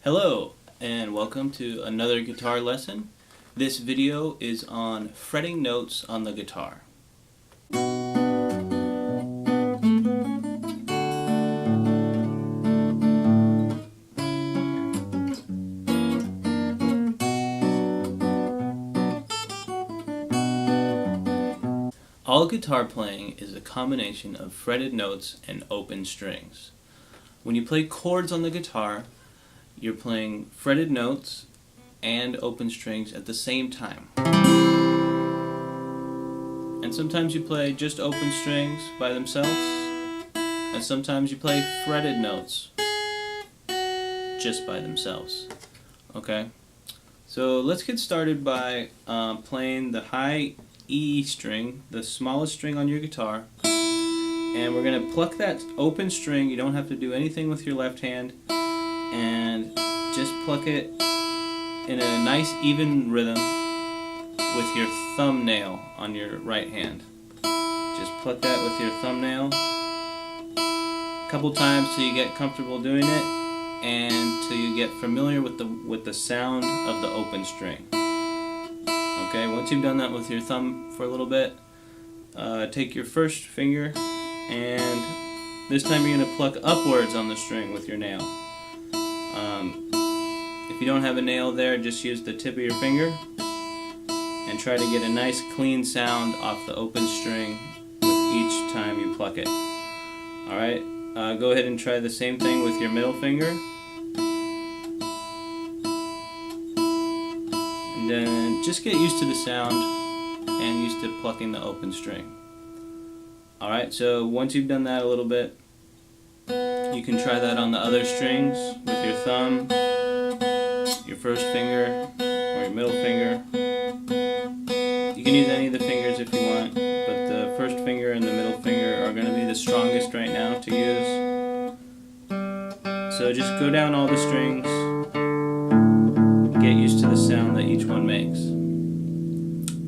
Hello and welcome to another guitar lesson. This video is on fretting notes on the guitar. All guitar playing is a combination of fretted notes and open strings. When you play chords on the guitar, you're playing fretted notes and open strings at the same time. And sometimes you play just open strings by themselves, and sometimes you play fretted notes just by themselves. Okay? So let's get started by playing the high E string, the smallest string on your guitar, and we're going to pluck that open string. You don't have to do anything with your left hand, and just pluck it in a nice even rhythm with your thumbnail on your right hand. Just pluck that with your thumbnail a couple times till you get comfortable doing it and till you get familiar with the sound of the open string. Okay, once you've done that with your thumb for a little bit, take your first finger and this time you're going to pluck upwards on the string with your nail. If you don't have a nail there, just use the tip of your finger and try to get a nice clean sound off the open string with each time you pluck it. Alright, go ahead and try the same thing with your middle finger. And then just get used to the sound and used to plucking the open string. Alright, so once you've done that a little bit, you can try that on the other strings with your thumb, your first finger, or your middle finger. You can use any of the fingers if you want, but the first finger and the middle finger are going to be the strongest right now to use. So just go down all the strings, get used to the sound that each one makes.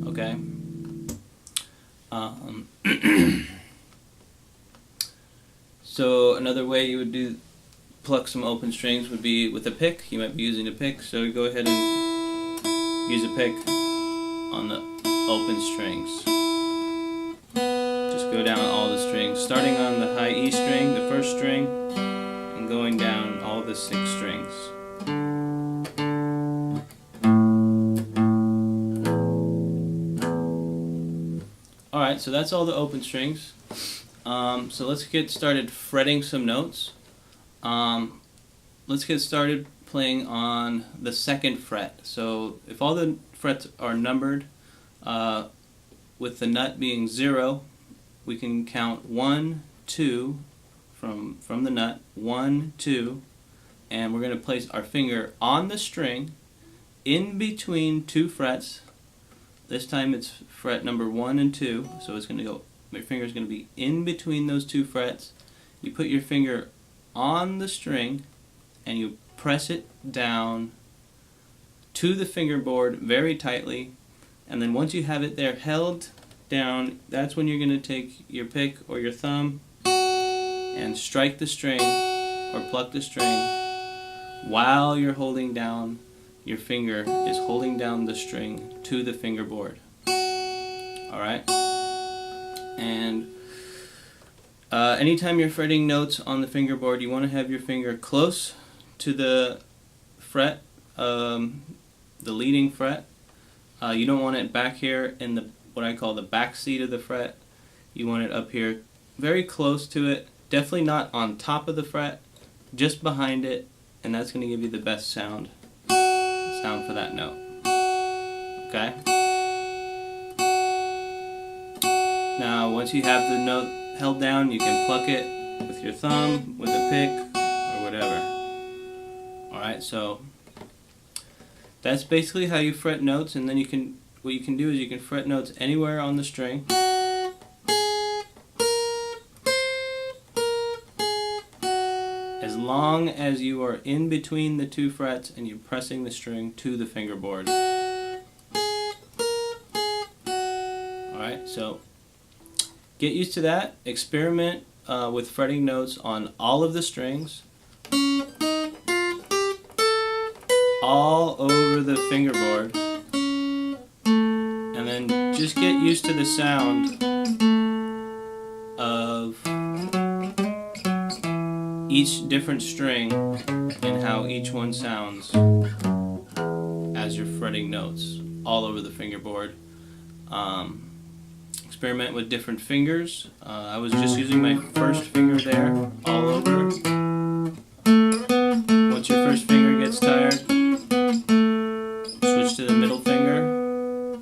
Okay? So another way you would pluck some open strings would be with a pick. You might be using a pick, so go ahead and use a pick on the open strings. Just go down all the strings, starting on the high E string, the first string, and going down all the 6 strings. Alright, so that's all the open strings. So let's get started fretting some notes. Let's get started playing on the 2nd fret. So if all the frets are numbered, with the nut being 0, we can count 1, 2 from the nut, 1, 2, and we're going to place our finger on the string in between 2 frets. This time it's fret number 1 and 2, so it's going to go, your finger is going to be in between those 2 frets. You put your finger on the string and you press it down to the fingerboard very tightly, and then once you have it there held down, that's when you're going to take your pick or your thumb and strike the string or pluck the string while you're holding down, your finger is holding down the string to the fingerboard. Alright? And anytime you're fretting notes on the fingerboard, you want to have your finger close to the fret, the leading fret. You don't want it back here in the what I call the back seat of the fret. You want it up here very close to it, definitely not on top of the fret, just behind it, and that's going to give you the best sound for that note. Okay? Now once you have the note held down, you can pluck it with your thumb, with a pick, or whatever. Alright, so that's basically how you fret notes, and then what you can do is you can fret notes anywhere on the string. As long as you are in between the 2 frets and you're pressing the string to the fingerboard. Alright, so get used to that. Experiment with fretting notes on all of the strings. all over the fingerboard, and then just get used to the sound of each different string and how each one sounds as you're fretting notes all over the fingerboard. Experiment with different fingers. I was just using my first finger there all over. Once your first finger gets tired, switch to the middle finger,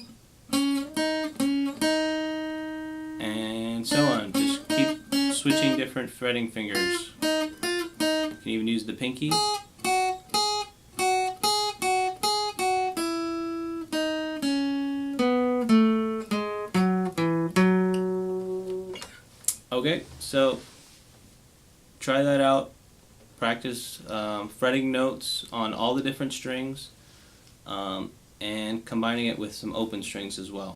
and so on. Just keep switching different fretting fingers. You can even use the pinky. Okay, so try that out. Practice fretting notes on all the different strings and combining it with some open strings as well.